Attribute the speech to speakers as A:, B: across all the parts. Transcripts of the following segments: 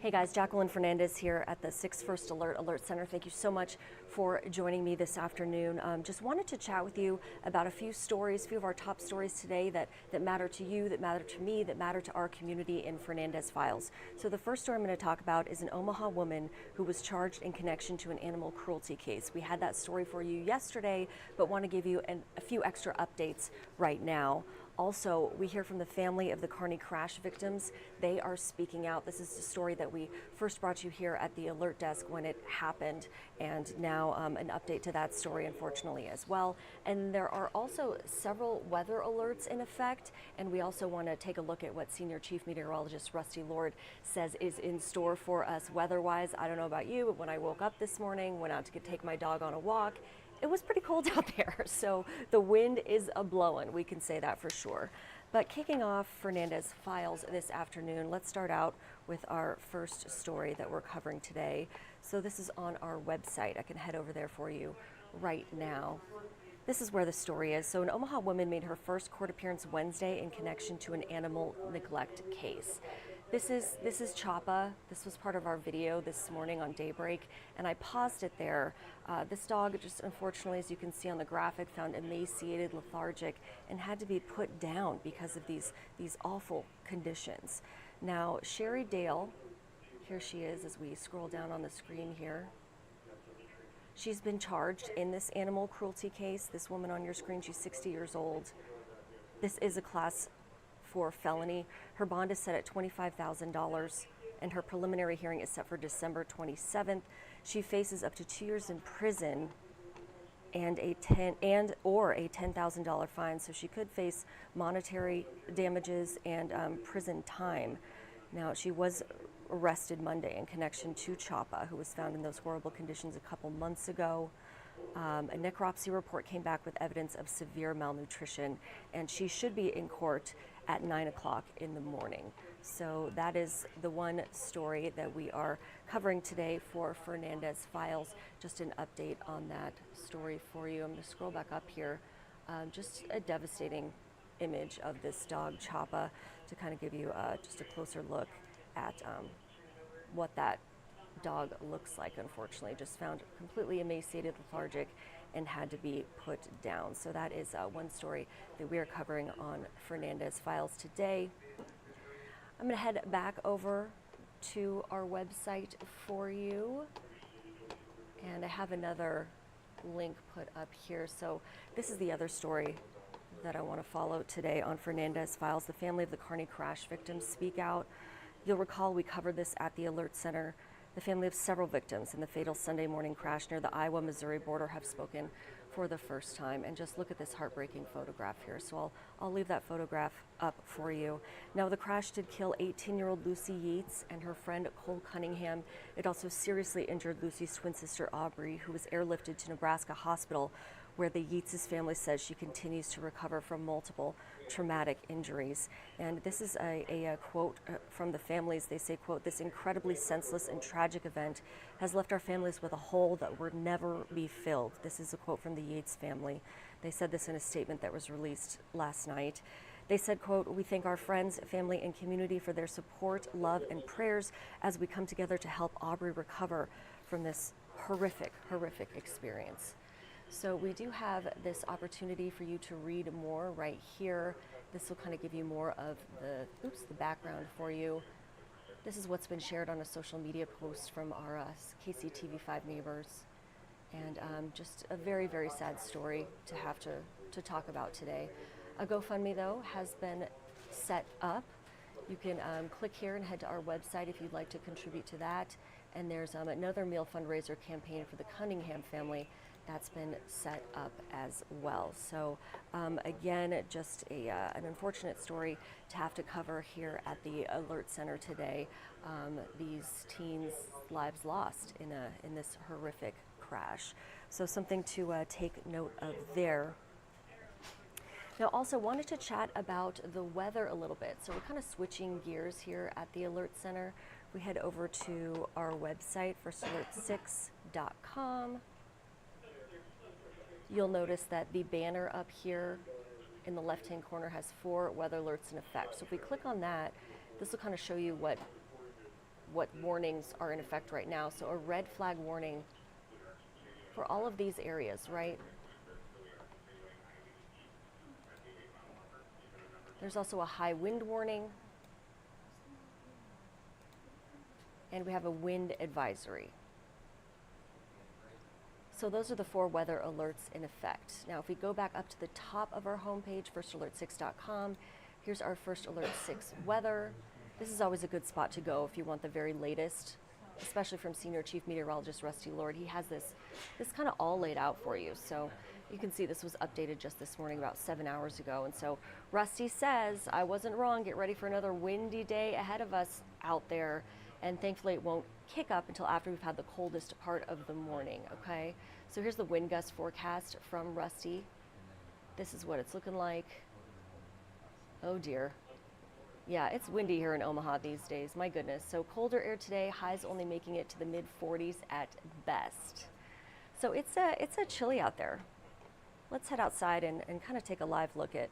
A: Hey guys, Jacqueline Fernandez here at the 6 First Alert Center. Thank you so much for joining me this afternoon. Just wanted to chat with you about a few of our top stories today that matter to you, that matter to me, that matter to our community in Fernandez Files. So the first story I'm going to talk about is an Omaha woman who was charged in connection to an animal cruelty case. We had that story for you yesterday, but want to give you a few extra updates right now. Also, we hear from the family of the Kearney crash victims. They are speaking out. This is the story that we first brought you here at the alert desk when it happened, and now an update to that story, unfortunately, as well. And there are also several weather alerts in effect, and we also want to take a look at what Senior Chief Meteorologist Rusty Lord says is in store for us weather-wise. I don't know about you, but when I woke up this morning, went out to take my dog on a walk, it was pretty cold out there, so the wind is a-blowing, we can say that for sure. But kicking off Fernandez Files this afternoon, let's start out with our first story that we're covering today. So this is on our website. I can head over there for you right now. This is where the story is. So an Omaha woman made her first court appearance Wednesday in connection to an animal neglect case. This is Choppa. This was part of our video this morning on Daybreak, and I paused it there. This dog just unfortunately, as you can see on the graphic, found emaciated, lethargic, and had to be put down because of these awful conditions. Now, Sherry Dale, here she is as we scroll down on the screen here. She's been charged in this animal cruelty case. This woman on your screen, she's 60 years old. This is a Class 4 felony. Her bond is set at $25,000, and her preliminary hearing is set for December 27th. She faces up to 2 years in prison and a $10,000 fine, so she could face monetary damages and prison time. Now, she was arrested Monday in connection to Choppa, who was found in those horrible conditions a couple months ago. A necropsy report came back with evidence of severe malnutrition, and she should be in court at 9 o'clock in the morning. So that is the one story that we are covering today for Fernandez Files. Just an update on that story for you. I'm going to scroll back up here. Just a devastating image of this dog, Choppa, to kind of give you just a closer look at what that dog looks like. Unfortunately, just found completely emaciated, lethargic, and had to be put down. So that is one story that we are covering on Fernandez Files today. I'm going to head back over to our website for you, and I have another link put up here. So this is the other story that I want to follow today on Fernandez Files. The family of the Kearney crash victims speak out. You'll recall we covered this at the Alert Center. The family of several victims in the fatal Sunday morning crash near the Iowa-Missouri border have spoken for the first time. And just look at this heartbreaking photograph here. So I'll leave that photograph up for you. Now, the crash did kill 18-year-old Lucy Yates and her friend Cole Cunningham. It also seriously injured Lucy's twin sister Aubrey, who was airlifted to Nebraska Hospital, where the Yates' family says she continues to recover from multiple traumatic injuries. And this is a quote from the families. They say, quote, "This incredibly senseless and tragic event has left our families with a hole that will never be filled." This is a quote from the Yates family. They said this in a statement that was released last night. They said, quote, "We thank our friends, family, and community for their support, love, and prayers as we come together to help Aubrey recover from this horrific experience." So we do have this opportunity for you to read more right here. This will kind of give you more of the background for you. This is what's been shared on a social media post from our KCTV5 neighbors. And just a very, very sad story to have to talk about today. A GoFundMe, though, has been set up. You can click here and head to our website if you'd like to contribute to that. And there's another meal fundraiser campaign for the Cunningham family that's been set up as well. So again, just an unfortunate story to have to cover here at the Alert Center today. These teens' lives lost in this horrific crash. So something to take note of there. Now, also wanted to chat about the weather a little bit. So we're kind of switching gears here at the Alert Center. We head over to our website, firstalert6.com. You'll notice that the banner up here in the left-hand corner has 4 weather alerts in effect. So if we click on that, this will kind of show you what what warnings are in effect right now. So a red flag warning for all of these areas, right? There's also a high wind warning. And we have a wind advisory. So those are the 4 weather alerts in effect. Now, if we go back up to the top of our homepage, firstalert6.com, here's our First Alert 6 weather. This is always a good spot to go if you want the very latest, especially from Senior Chief Meteorologist Rusty Lord. He has this kind of all laid out for you. So you can see this was updated just this morning about 7 hours ago. And so Rusty says, I wasn't wrong. Get ready for another windy day ahead of us out there. And thankfully it won't kick up until after we've had the coldest part of the morning, okay? So here's the wind gust forecast from Rusty. This is what it's looking like. Oh dear. Yeah, it's windy here in Omaha these days, my goodness. So colder air today, highs only making it to the mid 40s at best. So it's a chilly out there. Let's head outside and kind of take a live look at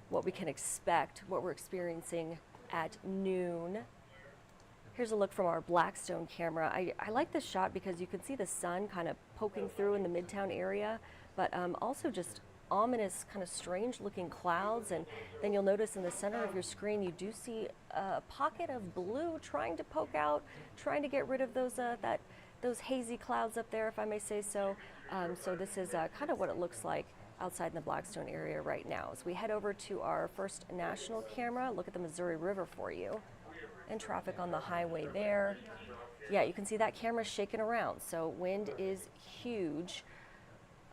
A: what we can expect, what we're experiencing at noon. Here's a look from our Blackstone camera. I like this shot because you can see the sun kind of poking through in the Midtown area, but also just ominous, kind of strange looking clouds. And then you'll notice in the center of your screen, you do see a pocket of blue trying to poke out, trying to get rid of those hazy clouds up there, if I may say so. So this is kind of what it looks like outside in the Blackstone area right now. As we head over to our First National camera, look at the Missouri River for you. And traffic on the highway there. Yeah, you can see that camera shaking around. So wind is huge.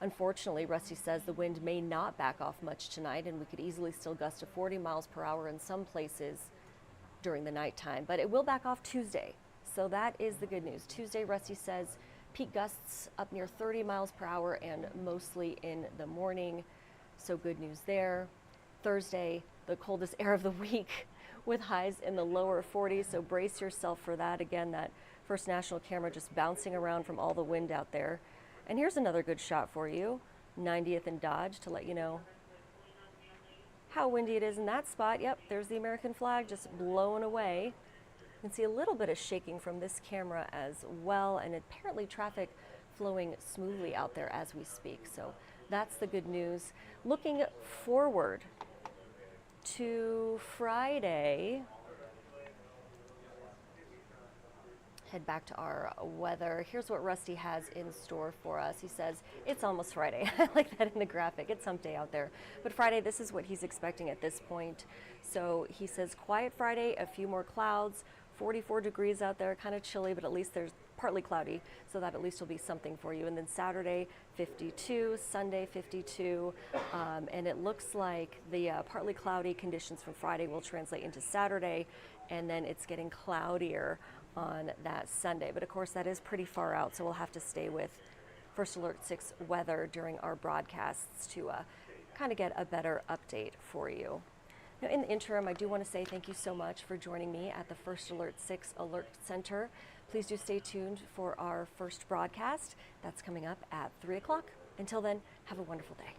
A: Unfortunately, Rusty says the wind may not back off much tonight, and we could easily still gust to 40 miles per hour in some places during the nighttime. But it will back off Tuesday. So that is the good news. Tuesday, Rusty says peak gusts up near 30 miles per hour and mostly in the morning. So good news there. Thursday, the coldest air of the week, with highs in the lower 40s, so brace yourself for that. Again, that First National camera just bouncing around from all the wind out there. And here's another good shot for you, 90th and Dodge, to let you know how windy it is in that spot. Yep, there's the American flag just blowing away. You can see a little bit of shaking from this camera as well, and apparently traffic flowing smoothly out there as we speak. So that's the good news. Looking forward to Friday, head back to our weather. Here's what Rusty has in store for us. He says it's almost Friday. I like that in the graphic. It's hump day out there. But Friday, this is what he's expecting at this point. So he says quiet Friday, a few more clouds, 44 degrees out there, kind of chilly, but at least there's partly cloudy, so that at least will be something for you. And then Saturday, 52, Sunday, 52, and it looks like the partly cloudy conditions from Friday will translate into Saturday, and then it's getting cloudier on that Sunday. But of course, that is pretty far out, so we'll have to stay with First Alert 6 weather during our broadcasts to kind of get a better update for you. Now, in the interim, I do want to say thank you so much for joining me at the First Alert 6 Alert Center. Please do stay tuned for our first broadcast. That's coming up at 3 o'clock. Until then, have a wonderful day.